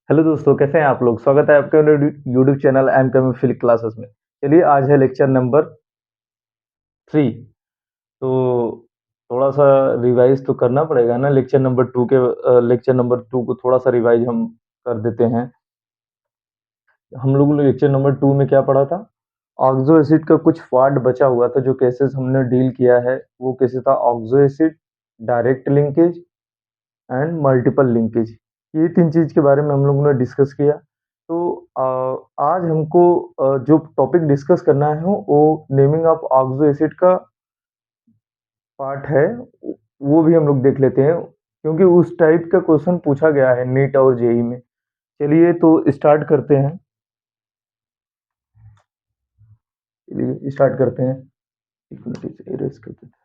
Hello दोस्तों, कैसे हैं आप लोग? स्वागत है आपके YouTube channel I am coming physics classes में। चलिए, आज है लेक्चर नंबर 3। तो थोड़ा सा रिवाइज तो करना पड़ेगा ना। लेक्चर नंबर 2 को थोड़ा सा रिवाइज हम कर देते हैं। हम लोगों ने लेक्चर नंबर 2 में क्या पढ़ा था? ऑक्सो एसिड का कुछ पार्ट बचा हुआ था। जो केसेस हमने डील किया है वो कैसे था? Oxo acid, direct linkage and multiple linkage. ये 3 चीज़ के बारे में हम लोगों ने डिस्कस किया। तो आज हमको जो टॉपिक डिस्कस करना है वो नेमिंग ऑफ ऑक्सो एसिड का पार्ट है। वो भी हम लोग देख लेते हैं, क्योंकि उस टाइप का क्वेश्चन पूछा गया है नीट और जेई में। चलिए तो स्टार्ट करते हैं। चलिए स्टार्ट करते हैं। एक मिनट इसे erase कर देते हैं।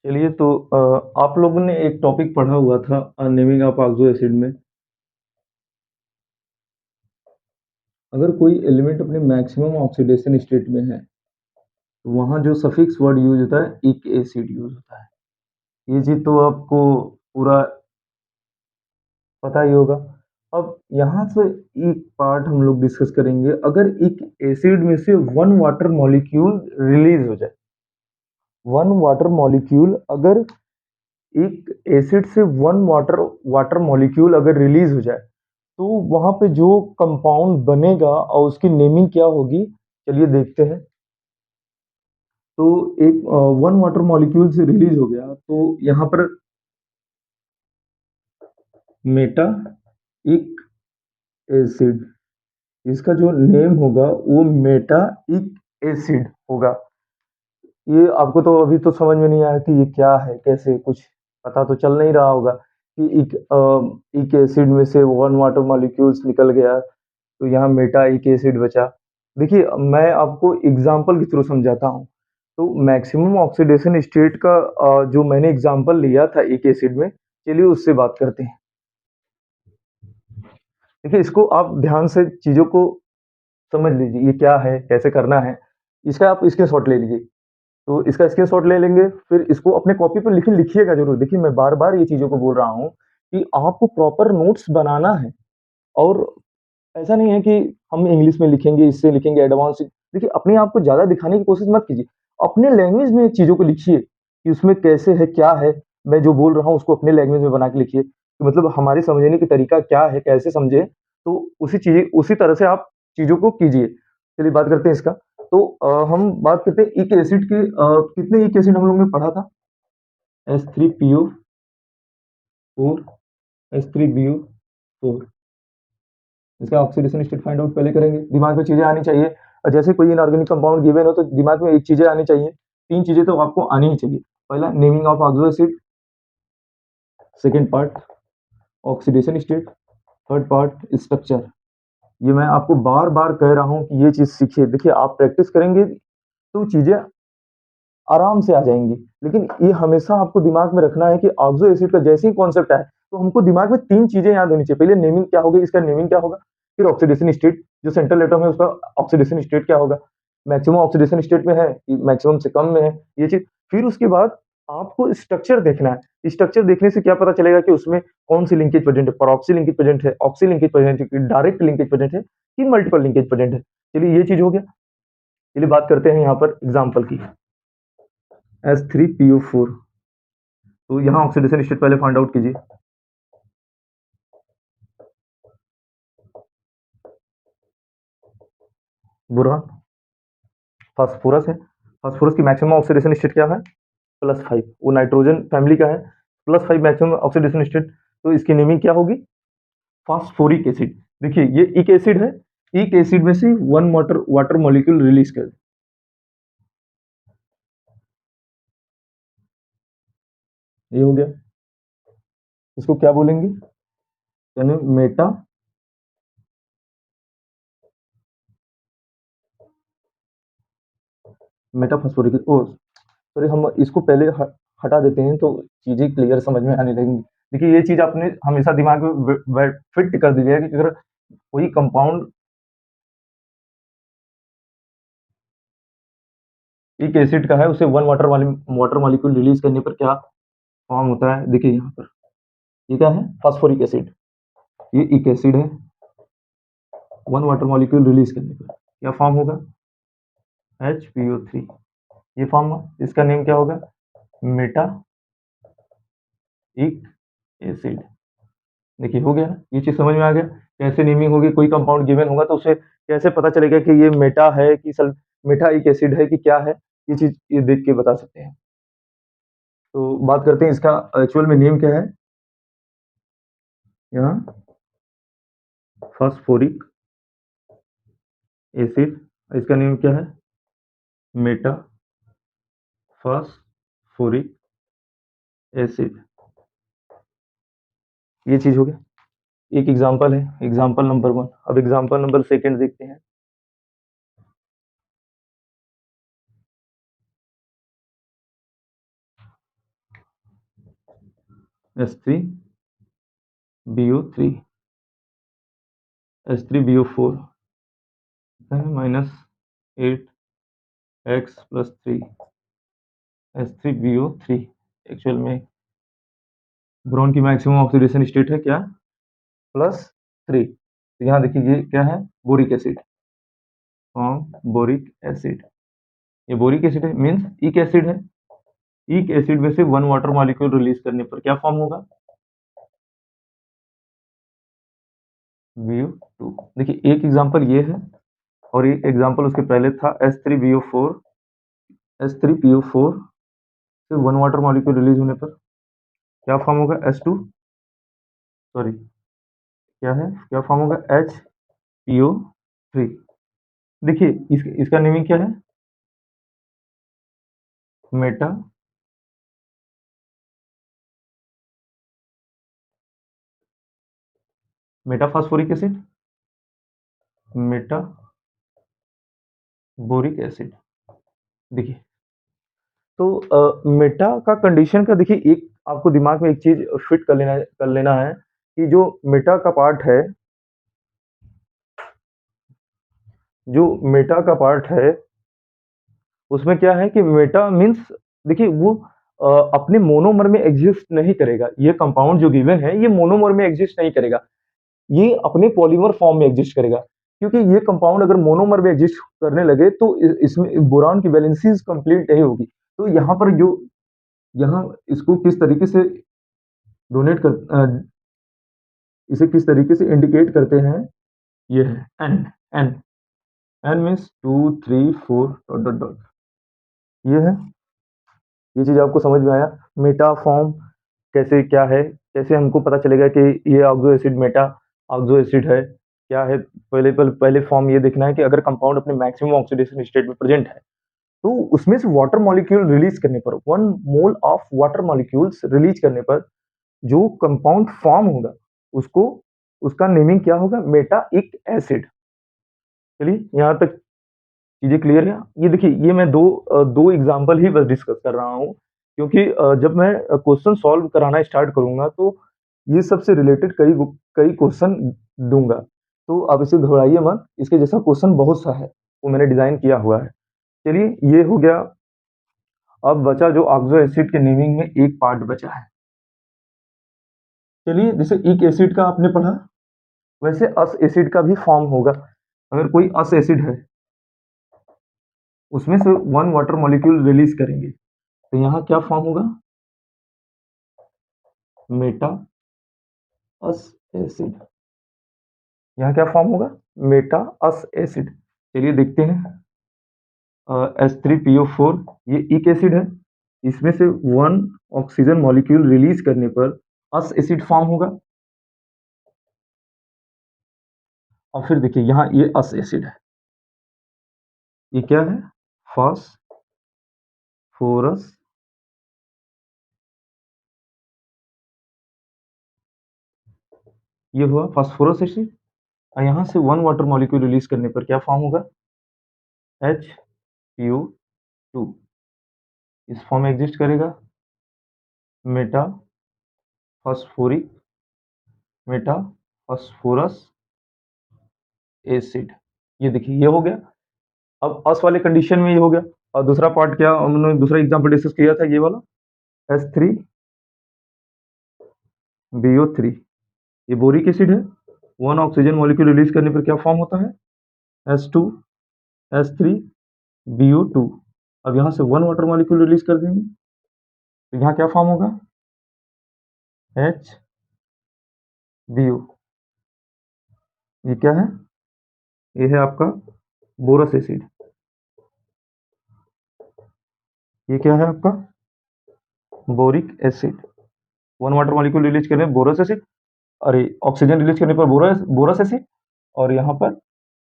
चलिए तो आप लोगों ने एक टॉपिक पढ़ा हुआ था नेमिंग ऑफ ऑक्सो एसिड में। अगर कोई एलिमेंट अपने मैक्सिमम ऑक्सीडेशन स्टेट में है तो वहाँ जो सफिक्स वर्ड यूज होता है इक एसिड यूज होता है। ये चीज तो आपको पूरा पता ही होगा। अब यहाँ से एक पार्ट हम लोग डिस्कस करेंगे। अगर एक एसिड में से वन वाटर मॉलिक्यूल रिलीज हो जाए, वन वाटर मॉलिक्यूल अगर एक एसिड से वन वाटर वाटर मॉलिक्यूल अगर रिलीज हो जाए तो वहां पे जो कंपाउंड बनेगा और उसकी नेमिंग क्या होगी, चलिए देखते हैं। तो एक वन वाटर मॉलिक्यूल से रिलीज हो गया तो यहाँ पर मेटा इक एसिड, इसका जो नेम होगा वो मेटा इक एसिड होगा। ये आपको तो अभी तो समझ में नहीं आया कि ये क्या है, कैसे, कुछ पता तो चल नहीं रहा होगा कि इक एसिड में से वन वाटर मॉलिक्यूल्स निकल गया तो यहाँ मेटा इक एसिड बचा। देखिए, मैं आपको एग्जांपल के थ्रू समझाता हूँ। तो मैक्सिमम ऑक्सीडेशन स्टेट का जो मैंने एग्जांपल लिया था एक एसिड में, चलिए उससे बात करते हैं। देखिए, इसको आप ध्यान से चीजों को समझ लीजिए, ये क्या है, कैसे करना है। इसका आप स्क्रीनशॉट ले लीजिए। तो इसका स्क्रीनशॉट ले लेंगे, फिर इसको अपने कॉपी पर लिखिएगा जरूर। देखिए, मैं बार बार ये चीजों को बोल रहा हूँ कि आपको प्रॉपर नोट्स बनाना है। और ऐसा नहीं है कि हम इंग्लिश में लिखेंगे, इससे लिखेंगे एडवांस। देखिए, अपने आप को ज्यादा दिखाने की कोशिश मत कीजिए। अपने लैंग्वेज में चीजों को लिखिए कि उसमें कैसे है, क्या है। मैं जो बोल रहा हूँ उसको अपने लैंग्वेज में बना के लिखिए कि मतलब हमारे समझने की तरीका क्या है, कैसे समझे। तो उसी तरह से आप चीजों को कीजिए। चलिए बात करते हैं इसका। तो हम बात करते हैं इक एसिड के। कितने इक एसिड हम लोग ने पढ़ा था? H3PO4, H3BO4। इसका ऑक्सीडेशन स्टेट फाइंड आउट पहले करेंगे। दिमाग में चीजें आनी चाहिए। और जैसे कोई इनऑर्गेनिक कंपाउंड गिवन हो तो दिमाग में एक चीजें आनी चाहिए। 3 चीजें तो आपको आनी ही चाहिए। पहला naming of oxo acid, second part oxidation state, third part structure. ये मैं आपको बार बार कह रहा हूँ कि ये चीज सीखिए। देखिए, आप प्रैक्टिस करेंगे तो चीजें आराम से आ जाएंगी। लेकिन ये हमेशा आपको दिमाग में रखना है कि ऑक्सो एसिड का जैसे ही कॉन्सेप्ट आए तो हमको दिमाग में 3 चीजें याद होनी चाहिए। पहले नेमिंग क्या होगी, इसका नेमिंग क्या होगा। फिर ऑक्सीडेशन स्टेट, जो सेंट्रल एटम है उसका ऑक्सीडेशन स्टेट क्या होगा। मैक्सिमम ऑक्सीडेशन स्टेट में है कि मैक्सिमम से कम में है, ये चीज। फिर उसके बाद आपको स्ट्रक्चर देखना है। स्ट्रक्चर देखने से क्या पता चलेगा कि उसमें कौन सी लिंकेज प्रेजेंट है, परऑक्सी लिंकेज प्रेजेंट है, ऑक्सी लिंकेज प्रेजेंट है, डायरेक्ट लिंकेज प्रेजेंट है कि मल्टीपल लिंकेज प्रेजेंट है। चलिए ये चीज हो गया। चलिए बात करते हैं यहाँ पर एग्जाम्पल की। H3PO4। तो यहाँ ऑक्सीडेशन स्टेट पहले फाइंड आउट कीजिए। बोरान, फास्फोरस है। फास्फोरस की मैक्सिमम ऑक्सीडेशन स्टेट क्या है? +5। वो नाइट्रोजन फैमिली का है। +5 मैक्सिमम ऑक्सीडेशन स्टेट। तो इसकी नेमिंग क्या होगी? Phosphoric acid. देखिए, ये इक एसिड है। इक एसिड में से one water water molecule release कर, ये हो गया। इसको क्या बोलेंगे? यानी मेटाफॉस्फोरिक। ओ सॉरी, हम इसको पहले हटा देते हैं तो चीजें क्लियर समझ में आने लगेंगी। देखिए, ये चीज आपने हमेशा दिमाग में फिट कर दीजिएगा कि अगर कोई कंपाउंड एक एसिड का है, उसे वन वाटर मॉलिक्यूल रिलीज करने पर क्या फॉर्म होता है? देखिए यहाँ पर ये क्या है? Phosphoric acid. ये एक एसिड है, वन वाटर मॉलिक्यूल रिलीज करने पर क्या फॉर्म होगा? HPO3। ये फॉर्म, इसका नेम क्या होगा? मेटा एक एसिड। देखिए हो गया ना, ये चीज समझ में आ गया कैसे नेमिंग होगी। कोई कंपाउंड गिवन होगा तो उसे कैसे पता चलेगा कि ये मेटा है कि सल मेटा एक एसिड है कि क्या है, ये चीज ये देख के बता सकते हैं। तो बात करते हैं इसका एक्चुअल में नेम क्या है। यहाँ फास्फोरिक एसिड, इसका नेम क्या है? Meta phosphoric acid. ये चीज हो गया, एक एग्जांपल है, एग्जांपल नंबर 1। अब एग्जांपल नंबर 2 देखते हैं। H3BO3 H3BO4 -8x+3 H3BO3। Actual में बोरॉन की मैक्सिमम ऑक्सीडेशन स्टेट है क्या? +3। तो यहाँ देखिए ये क्या है? Boric acid, boric acid. ये बोरिक एसिड है, मीन्स एक एसिड है। एक एसिड में से वन वाटर मॉलिक्यूल रिलीज करने पर क्या फॉर्म होगा? BO2। देखिए एक एग्जांपल ये है और एक एग्जांपल उसके पहले था H3BO4 H3PO4 से वन वाटर मॉलिक्यूल रिलीज होने पर क्या फॉर्म होगा? H2, सॉरी क्या है, क्या फॉर्म होगा? HPO3। देखिए इसका नेमिंग क्या है? Meta metaphosphoric acid, Meta boric acid. देखिए तो मेटा का कंडीशन का देखिए एक आपको दिमाग में एक चीज फिट कर लेना है कि जो मेटा का पार्ट है, जो मेटा का पार्ट है उसमें क्या है कि मेटा मीन्स देखिए वो अपने मोनोमर में एग्जिस्ट नहीं करेगा। ये कंपाउंड जो गिवन है ये मोनोमर में एग्जिस्ट नहीं करेगा, ये अपने पॉलीमर फॉर्म में एग्जिस्ट करेगा। क्योंकि ये कंपाउंड अगर मोनोमर में एग्जिस्ट करने लगे तो इसमें बोरान की वैलेंसीज कंप्लीट नहीं होगी। तो यहाँ पर जो यहाँ इसको किस तरीके से डोनेट कर इसे किस तरीके से इंडिकेट करते हैं, ये है N. N N means 2 3 4 dot dot dot. ये है, ये चीज आपको समझ में आया? मेटा फॉर्म कैसे क्या है, कैसे हमको पता चलेगा कि ये oxo acid Meta oxo acid है क्या है? पहले फॉर्म ये देखना है कि अगर कंपाउंड अपने मैक्सिमम ऑक्सीडेशन स्टेट में प्रेजेंट है तो उसमें से वाटर मॉलिक्यूल रिलीज करने पर 1 mole of water molecules release करने पर जो कंपाउंड फॉर्म होगा उसको उसका नेमिंग क्या होगा? मेटाइक एसिड। चलिए यहाँ तक चीजें क्लियर है? ये देखिए ये मैं दो एग्जांपल ही बस डिस्कस कर रहा हूँ क्योंकि जब मैं क्वेश्चन सॉल्व कराना स्टार्ट करूंगा तो ये सबसे रिलेटेड कई कई क्वेश्चन दूंगा। तो आप इसे घबराइए मत, इसके जैसा क्वेश्चन बहुत सा है वो मैंने डिजाइन किया हुआ है। चलिए ये हो गया। अब बचा जो ऑक्सो एसिड के नेमिंग में एक पार्ट बचा है। चलिए जैसे एक एसिड का आपने पढ़ा, वैसे अस एसिड का भी फॉर्म होगा। अगर कोई अस एसिड है उसमें से वन वाटर मॉलिक्यूल रिलीज करेंगे तो यहाँ क्या फॉर्म होगा? मेटा अस एसिड। यहाँ क्या फॉर्म होगा? मेटा अस एसिड। चलिए देखते हैं। H3PO4 ये एक एसिड है, इसमें से वन ऑक्सीजन मॉलिक्यूल रिलीज करने पर अस एसिड फॉर्म होगा। और फिर देखिए यहाँ ये अस एसिड है, ये क्या है? फास्फोरस। ये हुआ फास्फोरस एसिड और यहाँ से वन वाटर मॉलिक्यूल रिलीज करने पर क्या फॉर्म होगा? HPO2। इस फॉर्म में एग्जिस्ट करेगा Meta phosphoric Meta phosphorus acid. ये देखिए ये हो गया। अब अस वाले कंडीशन में ये हो गया। और दूसरा पार्ट क्या हमने दूसरा एग्जांपल डिस्कस किया था, ये वाला H3BO3, ये बोरिक एसिड है। वन ऑक्सीजन मॉलिक्यूल रिलीज करने पर क्या फॉर्म होता है, H2H3BO2। अब यहाँ से वन वाटर मॉलिक्यूल रिलीज कर देंगे तो यहाँ क्या फॉर्म होगा, HBO। ये क्या है, ये है आपका बोरस एसिड। ये क्या है आपका boric acid. One water molecule release करने पर बोरस एसिड, अरे ऑक्सीजन रिलीज करने पर बोरस एसिड, और यहाँ पर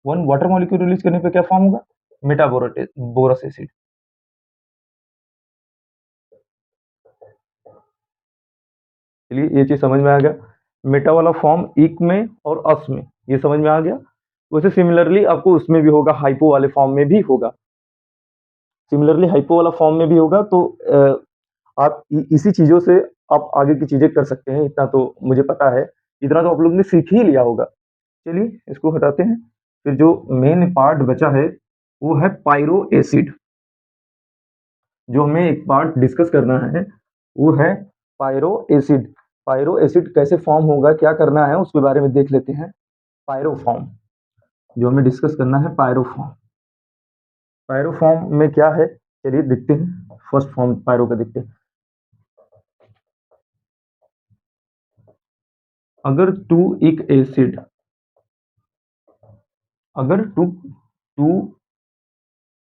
वन वाटर मॉलिक्यूल रिलीज करने पर क्या फॉर्म होगा, बोरस एसिड। चलिए ये चीज समझ में आ गया। मेटा वाला फॉर्म इक में और अस में, ये समझ में आ गया। वैसे सिमिलरली आपको उसमें भी होगा, हाइपो वाले फॉर्म में भी होगा। सिमिलरली हाइपो वाला फॉर्म में भी होगा। तो आप इसी चीजों से आप आगे की चीजें कर सकते हैं, इतना तो मुझे पता है, इतना तो आप लोग ने सीख ही लिया होगा। चलिए इसको हटाते हैं। फिर जो मेन पार्ट बचा है वो है पायरो एसिड। जो हमें एक पार्ट डिस्कस करना है वो है पायरो एसिड। पायरो एसिड कैसे फॉर्म होगा, क्या करना है, उसके बारे में देख लेते हैं। पायरोफॉर्म जो हमें डिस्कस करना है, पायरोफॉर्म। पायरोफॉर्म में क्या है, चलिए देखते हैं। फर्स्ट फॉर्म पायरो का देखते हैं। अगर टू इक एसिड, अगर टू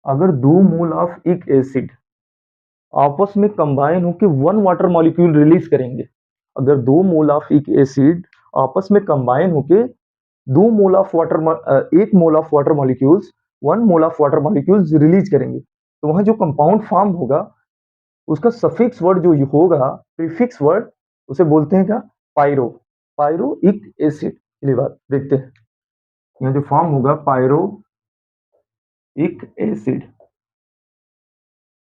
अगर दो मोल ऑफ इक एसिड आपस में कंबाइन होकर वन वाटर मॉलिक्यूल रिलीज करेंगे, अगर दो मोल ऑफ इक एसिड आपस में कंबाइन होकर दो मोल ऑफ वाटर एक mole of water molecules, one mole of water molecules release करेंगे, तो वहां जो कंपाउंड फॉर्म होगा उसका सफिक्स वर्ड जो होगा, प्रीफिक्स वर्ड, उसे बोलते हैं क्या, पायरो। पायरो इक एसिड। चलिए बात देखते हैं। यहाँ जो फॉर्म होगा पायरो इक एसिड,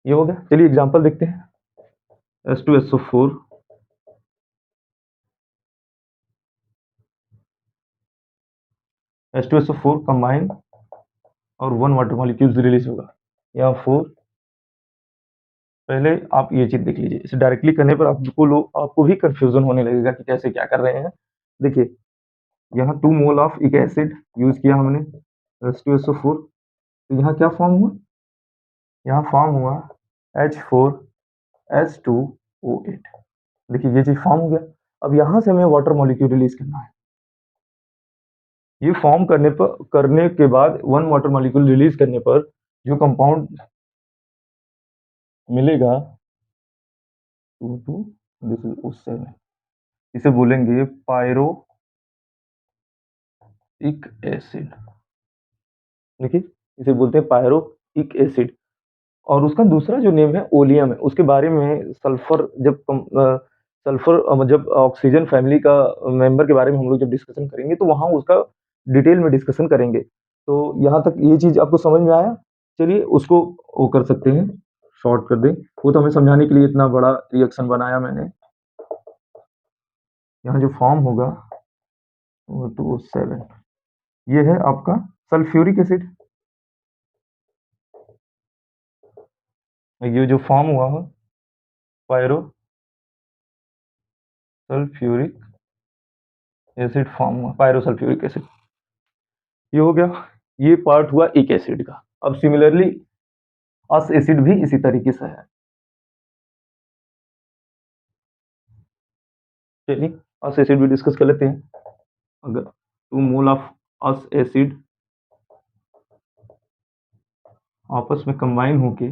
ये हो गया। चलिए एग्जांपल देखते हैं। H2SO4, H2SO4 कंबाइन और वन वाटर मॉलिक्यूल्स रिलीज होगा। यहाँ 4, पहले आप ये चीज देख लीजिए। इसे डायरेक्टली करने पर आपको भी कंफ्यूजन होने लगेगा कि कैसे क्या कर रहे हैं। देखिए यहाँ 2 मोल ऑफ इक एसिड यूज किया हमने, H2SO4, तो यहाँ क्या फॉर्म हुआ, यहाँ फॉर्म हुआ H4S2O8। देखिए ये चीज फॉर्म हो गया। अब यहाँ से हमें वाटर मॉलिक्यूल रिलीज करना है। ये फॉर्म करने के बाद वन वाटर मॉलिक्यूल रिलीज करने पर जो कंपाउंड मिलेगा, 2 दिस इज O7, इसे बोलेंगे पायरोइक एसिड। देखिए इसे बोलते हैं पायरोइक एसिड। और उसका दूसरा जो नेम है ओलियम है। उसके बारे में जब ऑक्सीजन फैमिली का मेंबर के बारे में हम लोग जब डिस्कशन करेंगे तो वहां उसका डिटेल में डिस्कशन करेंगे। तो यहाँ तक ये चीज आपको समझ में आया। चलिए उसको वो कर सकते हैं, शॉर्ट कर दें। वो तो हमें समझाने के लिए इतना बड़ा रिएक्शन बनाया मैंने। यहाँ जो फॉर्म होगा वो 2O7, ये है आपका सल्फ्यूरिक एसिड। ये जो फॉर्म हुआ है पायरो सल्फ्यूरिक एसिड फॉर्म हुआ, पायरो सल्फ्यूरिक एसिड, ये हो गया। ये पार्ट हुआ एक एसिड का। अब सिमिलरली अस एसिड भी इसी तरीके से है। चलिए अस एसिड भी डिस्कस कर लेते हैं। अगर 2 मोल ऑफ अस एसिड आपस में कंबाइन होके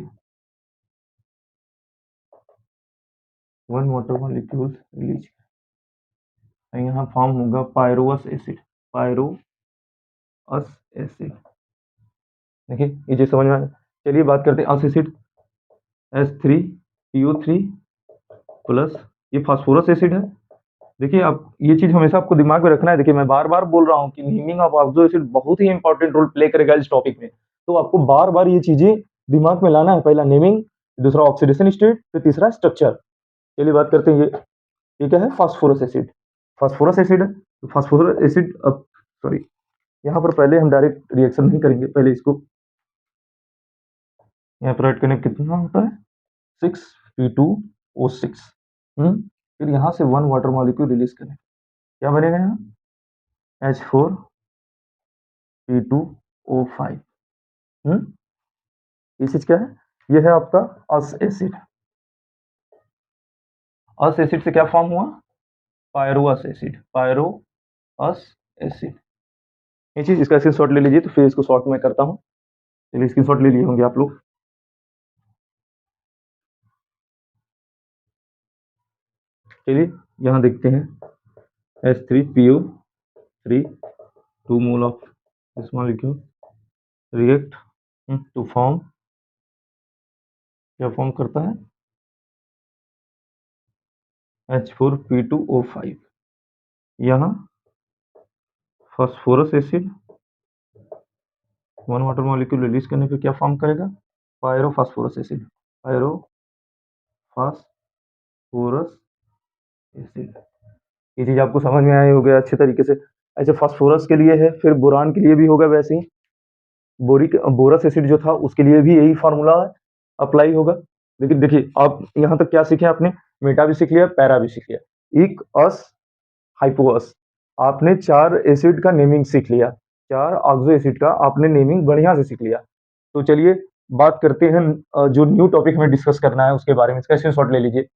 वन वाटर मॉलिक्यूल रिलीज, यहाँ फॉर्म होगा पायरोअस एसिड, पायरोअस एसिड। देखिए ये चीज समझ में आया। चलिए बात करते हैं अस एसिड, H3PO3 प्लस, ये फास्फोरस एसिड है। देखिए आप ये चीज हमेशा आपको दिमाग में रखना है। देखिए मैं बार बार बोल रहा हूँ कि नेमिंग ऑफ ऑक्सो एसिड बहुत ही इंपॉर्टेंट रोल प्ले करेगा इस टॉपिक में। तो आपको बार बार ये चीजें दिमाग में लाना है। पहला नेमिंग, दूसरा ऑक्सीडेशन स्टेट, फिर तीसरा स्ट्रक्चर। चलिए बात करते हैं। ये क्या है, फास्फोरस एसिड। फास्फोरस एसिड है। फास्फोरस एसिड, अब सॉरी, यहाँ पर पहले हम डायरेक्ट रिएक्शन नहीं करेंगे, पहले इसको यहाँ पर ऐड करने पे कितना होता है 6P2O6। फिर यहाँ से 1 वाटर मॉलिक्यूल रिलीज करें, क्या बनेगा यहाँ H4P2O5। ये चीज क्या है, ये है आपका अस एसिड। अस एसिड से क्या फॉर्म हुआ, पायरोअस एसिड, पायरोअस एसिड। ये चीज, इसका स्क्रीनशॉट ले लीजिए, तो फिर इसको शॉर्ट में करता हूँ। चलिए स्क्रीनशॉट ले लिए होंगे आप लोग। चलिए यहाँ देखते हैं H3PO3 2 mole of this molecule react to form, क्या फॉर्म करता है H4P2O5। यहाँ phosphorous acid 1 water molecule release करने पे क्या फॉर्म करेगा, पायरोफास्फोरस एसिड, पायरोफास्फोरस एसिड। ये चीज आपको समझ में आई हो गया अच्छे तरीके से। ऐसे फास्फोरस के लिए है, फिर बोरान के लिए भी होगा वैसे ही। बोरस एसिड जो था उसके लिए भी यही फार्मूला अप्लाई होगा। लेकिन देखिए आप यहाँ तक क्या सीखे आपने, मेटा भी सीख लिया, पैरा भी सीख लिया, इक अस हाइपोअस, आपने 4 एसिड का नेमिंग सीख लिया, 4 ऑक्सो एसिड का आपने नेमिंग बढ़िया से सीख लिया। तो चलिए बात करते हैं जो न्यू टॉपिक हमें डिस्कस करना है उसके बारे में। इसका स्क्रीनशॉट ले लीजिए।